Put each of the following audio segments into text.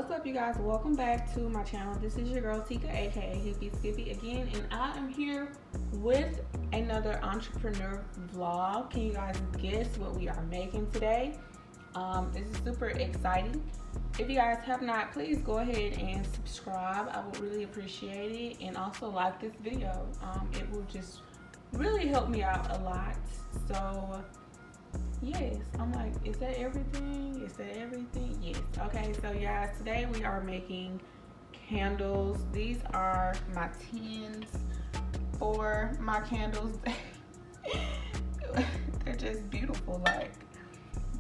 What's up, you guys? Welcome back to my channel. This is your girl Tika, aka Hippie Skippy again, and I am here with another entrepreneur vlog. Can you guys guess what we are making today? This is super exciting. If you guys have not, please go ahead and subscribe. I would really appreciate it, and also like this video. It will just really help me out a lot. So yes, I'm like, is that everything? Is that everything? Yes. Okay, so guys, today we are making candles. These are my tins for my candles. They're just beautiful, like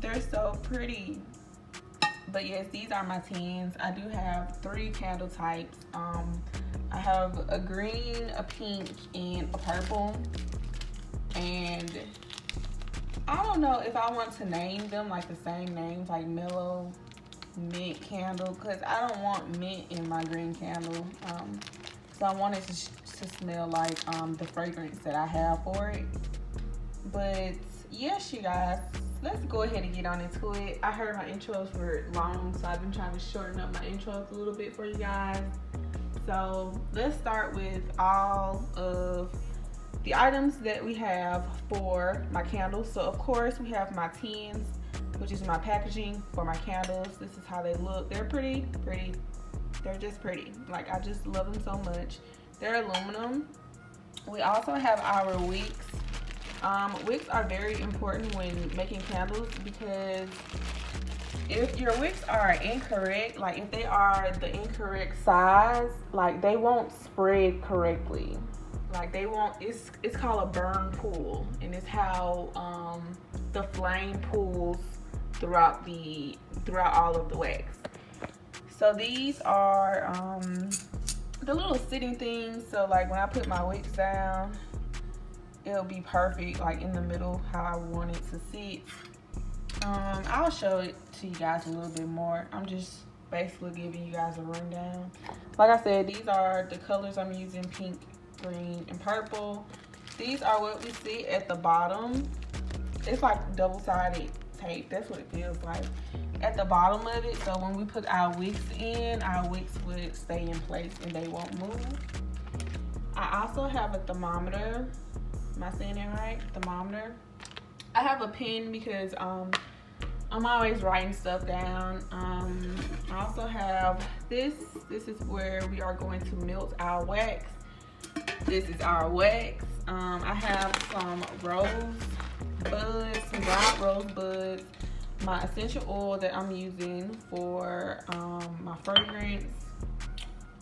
they're so pretty. But yes, these are my tins. I do have 3 candle types. I have a green, a pink, and a purple. And I don't know if I want to name them like the same names, like mellow mint candle, because I don't want mint in my green candle. So I want it to smell like the fragrance that I have for it. But yes, you guys, let's go ahead and get on into it. I heard my intros were long, so I've been trying to shorten up my intros a little bit for you guys. So let's start with all of the items that we have for my candles. So of course we have my tins, which is my packaging for my candles. This is how they look. They're pretty. They're just pretty. Like, I just love them so much. They're aluminum. We also have our wicks. Wicks are very important when making candles, because if your wicks are incorrect, like if they are the incorrect size, like they won't spread correctly. Like they won't, it's called a burn pool, and it's how the flame pools throughout all of the wax. So these are the little sitting things. So like when I put my wicks down, it'll be perfect, like in the middle, how I want it to sit. I'll show it to you guys a little bit more. I'm just basically giving you guys a rundown. Like I said, these are the colors I'm using: pink, green, and purple. These are what we see at the bottom. It's like double-sided tape. That's what it feels like at the bottom of it. So when we put our wicks in, our wicks would stay in place and they won't move. I also have a thermometer. Am I saying that right? Thermometer. I have a pen because I'm always writing stuff down. I also have this. This is where we are going to melt our wax. This is our wax. I have some rose buds, some dried rose buds, my essential oil that I'm using for my fragrance.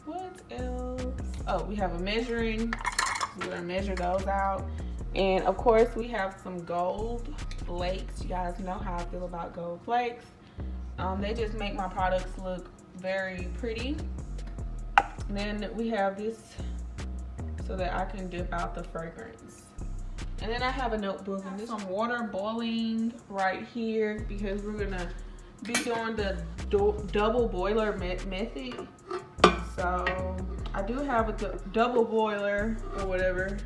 What else? Oh, we have a measuring. We're gonna measure those out. And of course we have some gold flakes. You guys know how I feel about gold flakes. They just make my products look very pretty. And then we have this so that I can dip out the fragrance. And then I have a notebook and there's some water boiling right here, because we're gonna be doing the double boiler method. So I do have a double boiler or whatever.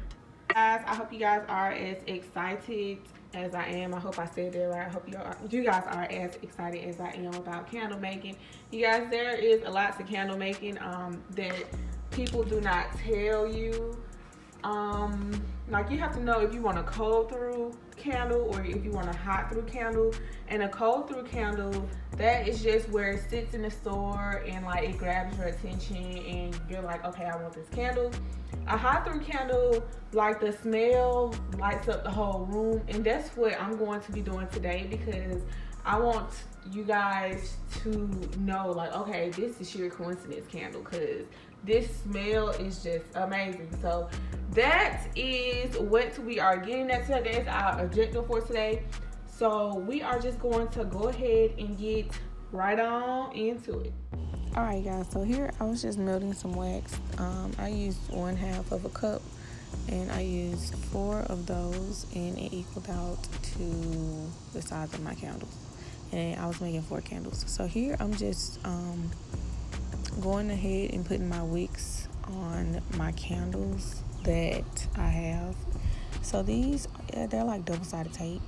Guys, I hope you guys are as excited as I am. I hope I said that right. I hope you guys are as excited as I am about candle making. You guys, there is a lot to candle making that people do not tell you. Like, you have to know if you want a cold through candle or if you want a hot through candle. And a cold through candle, that is just where it sits in the store and like it grabs your attention and you're like, okay, I want this candle. A hot through candle, like the smell lights up the whole room, and that's what I'm going to be doing today, because I want you guys to know, like, okay, this is sheer coincidence candle, because this smell is just amazing. So that is what we are getting at today. That's our objective for today. So we are just going to go ahead and get right on into it. All right, guys, so here I was just melting some wax. I used 1/2 of a cup, and I used 4 of those, and it equaled out to the size of my candles. And I was making 4 candles. So here I'm just going ahead and putting my wicks on my candles that I have. So these, they're like double-sided tape.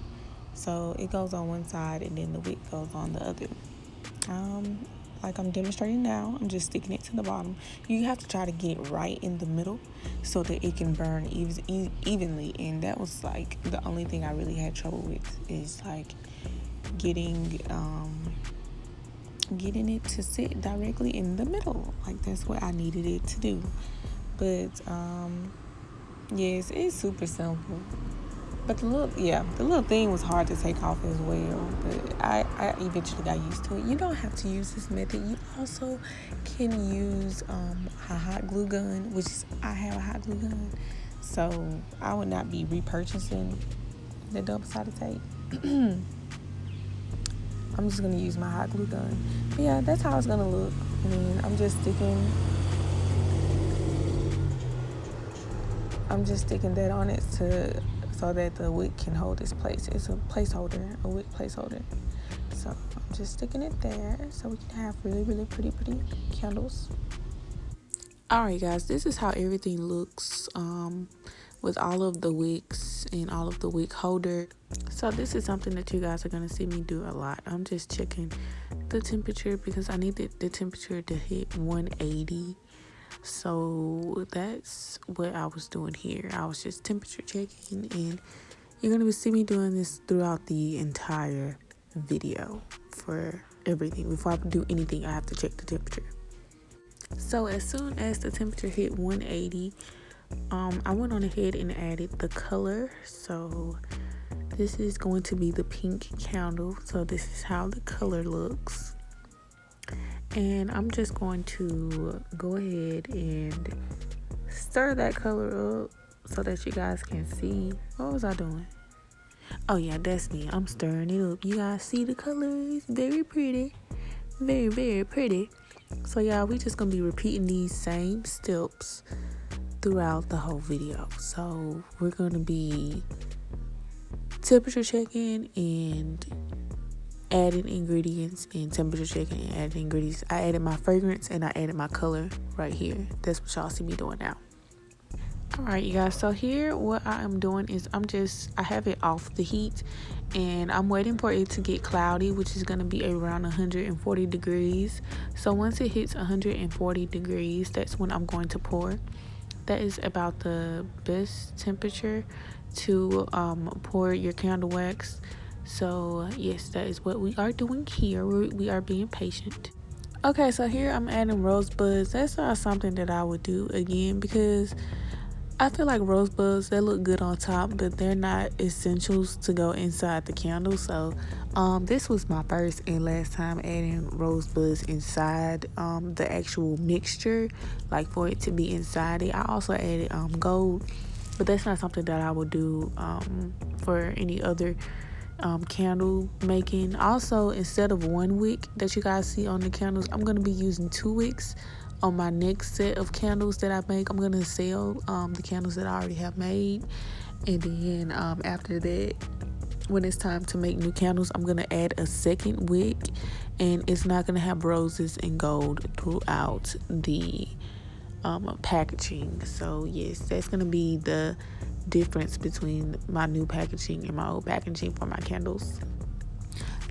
So it goes on one side and then the wick goes on the other. like I'm demonstrating now. I'm just sticking it to the bottom. You have to try to get it right in the middle so that it can burn evenly. And that was like the only thing I really had trouble with, is like getting it to sit directly in the middle. Like that's what I needed it to do. But yes, it's super simple. But the little thing was hard to take off as well. But I eventually got used to it. You don't have to use this method. You also can use a hot glue gun, which I have a hot glue gun. So I would not be repurchasing the double-sided tape. I'm just going to use my hot glue gun. But yeah, that's how it's going to look. I mean, I'm just sticking that on it so that the wick can hold its place. It's a placeholder, a wick placeholder. So I'm just sticking it there so we can have really, really pretty candles. Alright guys, this is how everything looks with all of the wicks and all of the wick holder. So this is something that you guys are going to see me do a lot. I'm just checking the temperature because I need the temperature to hit 180. So that's what I was doing here. I was just temperature checking, and you're going to see me doing this throughout the entire video for everything. Before I do anything, I have to check the temperature. So as soon as the temperature hit 180, I went on ahead and added the color. So this is going to be the pink candle. So this is how the color looks. And I'm just going to go ahead and stir that color up so that you guys can see. What was I doing? Oh yeah, that's me. I'm stirring it up. You guys see the color? It's very pretty. Very, very pretty. So yeah, we just going to be repeating these same steps throughout the whole video. So we're going to be temperature checking and adding ingredients, and temperature checking and adding ingredients. I added my fragrance and I added my color right here. That's what y'all see me doing now. Alright you guys, so here what I am doing is I have it off the heat, and I'm waiting for it to get cloudy, which is going to be around 140 degrees. So once it hits 140 degrees, that's when I'm going to pour. That is about the best temperature to pour your candle wax. So yes, that is what we are doing here. We are being patient. Okay, so here I'm adding rosebuds. That's not something that I would do again because I feel like rosebuds, they look good on top, but they're not essentials to go inside the candle. So this was my first and last time adding rosebuds inside the actual mixture, like for it to be inside it. I also added gold, but that's not something that I would do for any other candle making. Also, instead of one wick that you guys see on the candles, I'm going to be using 2 wicks on my next set of candles that I make. I'm going to sell the candles that I already have made, and then after that, when it's time to make new candles, I'm going to add a second wick, and it's not going to have roses and gold throughout the packaging. So yes, that's going to be the difference between my new packaging and my old packaging for my candles.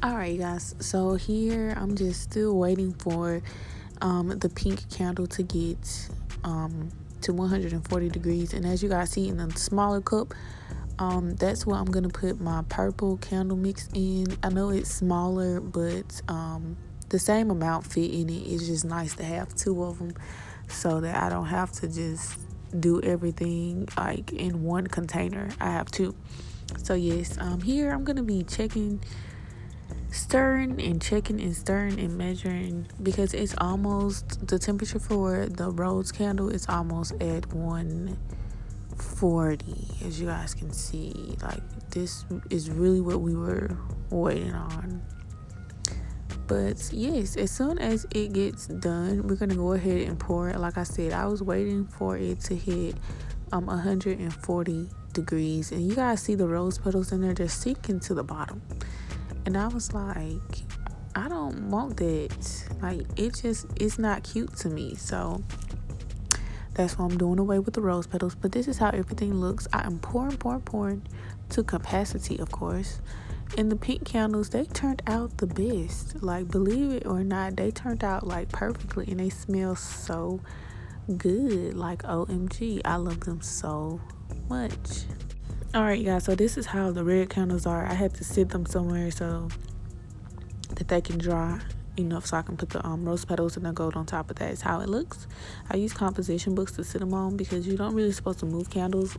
Alright guys, so here I'm just still waiting for the pink candle to get to 140 degrees, and as you guys see in the smaller cup, that's where I'm gonna put my purple candle mix in. I know it's smaller, but the same amount fit in it. It's just nice to have 2 of them so that I don't have to just do everything like in one container. I have 2. So yes, here I'm gonna be stirring and checking and stirring and measuring, because it's almost, the temperature for the rose candle is almost at 140, as you guys can see. Like, this is really what we were waiting on. But yes, as soon as it gets done, we're gonna go ahead and pour it. Like I said, I was waiting for it to hit 140 degrees, and you guys see the rose petals in there just sinking to the bottom. And I was like, I don't want that. Like, it's not cute to me. So that's why I'm doing away with the rose petals. But this is how everything looks. I am pouring to capacity, of course. And the pink candles, they turned out the best. Like, believe it or not, they turned out like perfectly, and they smell so good. Like, OMG, I love them so much. All right, guys, so this is how the red candles are. I had to sit them somewhere so that they can dry enough so I can put the rose petals and the gold on top of that. Is how it looks. I use composition books to sit them on because you don't really supposed to move candles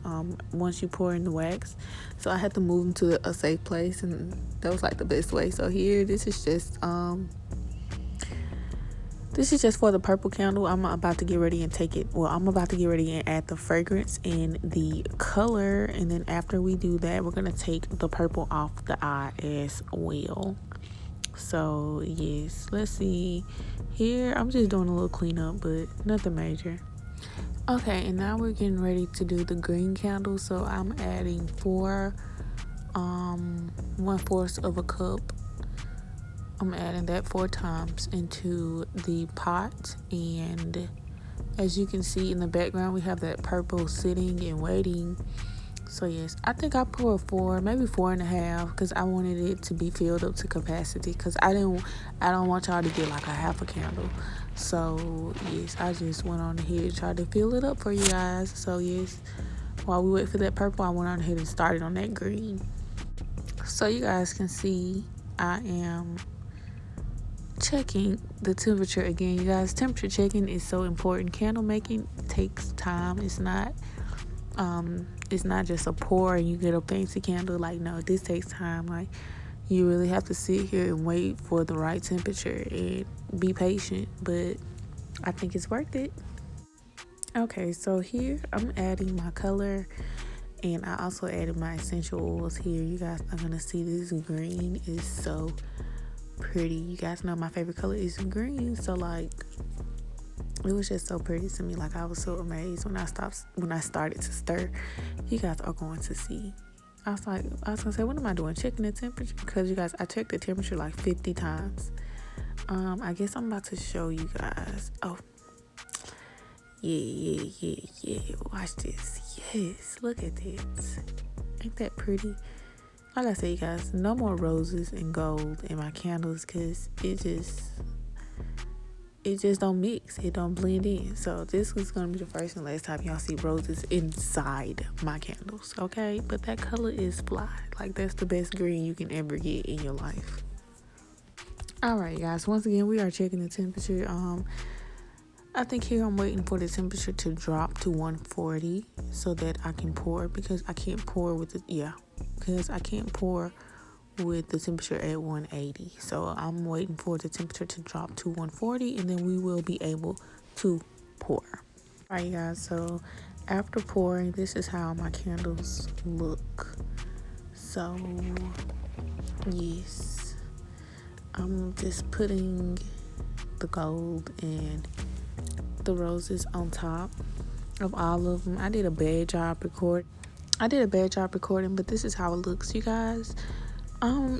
once you pour in the wax. So I had to move them to a safe place, and that was like the best way. So here, this is just for the purple candle. I'm about to get ready and take it. Well, I'm about to get ready and add the fragrance and the color, and then after we do that, we're gonna take the purple off the eye as well. So yes, let's see here. I'm just doing a little cleanup, but nothing major. Okay, and now we're getting ready to do the green candle. So I'm adding 1/4 of a cup. I'm adding that 4 times into the pot, and as you can see in the background, we have that purple sitting and waiting. So yes, I think I poured 4, maybe 4.5, because I wanted it to be filled up to capacity, because I don't want y'all to get like a half a candle. So yes, I just went on ahead and tried to fill it up for you guys. So yes, while we wait for that purple, I went on ahead and started on that green. So you guys can see I am checking the temperature again. You guys, temperature checking is so important. Candle making takes time. It's not just a pour and you get a fancy candle. Like, no, this takes time. Like, you really have to sit here and wait for the right temperature and be patient, but I think it's worth it. Okay, so here I'm adding my color, and I also added my essential oils here. You guys are gonna see this green is so pretty. You guys know my favorite color is green, so like, it was just so pretty to me. Like, I was so amazed when I started to stir. You guys are going to see. I was gonna say, what am I doing? Checking the temperature? Because you guys, I checked the temperature like 50 times. I guess I'm about to show you guys. Oh, yeah. Watch this. Yes, look at this. Ain't that pretty? Like I said, you guys, no more roses and gold in my candles, because it just don't mix. It don't blend in. So this is going to be the first and last time y'all see roses inside my candles, okay? But that color is fly. Like, that's the best green you can ever get in your life. All right, guys. Once again, we are checking the temperature. I think here I'm waiting for the temperature to drop to 140 so that I can pour, because I can't pour with the temperature at 180. So I'm waiting for the temperature to drop to 140, and then we will be able to pour. All right, guys, so after pouring, this is how my candles look. So yes, I'm just putting the gold and the roses on top of all of them. I did a bad job recording, but this is how it looks, you guys.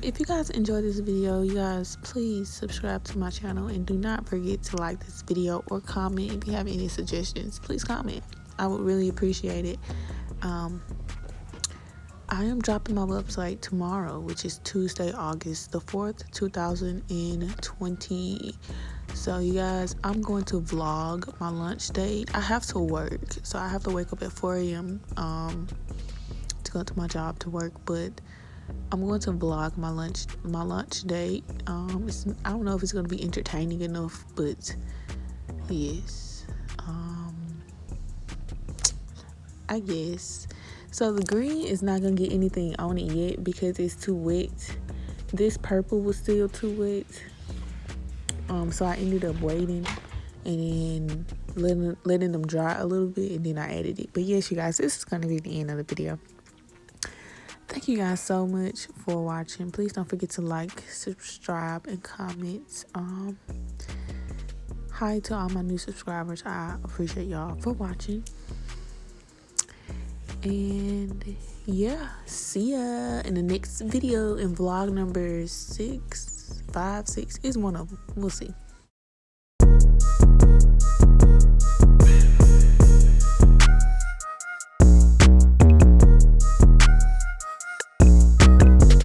If you guys enjoyed this video, you guys, please subscribe to my channel, and do not forget to like this video or comment. If you have any suggestions, please comment. I would really appreciate it. I am dropping my website tomorrow, which is Tuesday, August the 4th, 2020. So you guys, I'm going to vlog my lunch date. I have to work, so I have to wake up at 4 a.m. To go to my job to work, but I'm going to vlog my lunch date. I don't know if it's going to be entertaining enough, but yes, I guess. So the green is not going to get anything on it yet because it's too wet. This purple was still too wet. So I ended up waiting and then letting them dry a little bit, and then I added it. But yes, you guys, this is going to be the end of the video. Thank you guys so much for watching. Please don't forget to like, subscribe, and comment. Hi to all my new subscribers. I appreciate y'all for watching. And yeah, see ya in the next video, in vlog number 6, 5, 6 is one of them. We'll see.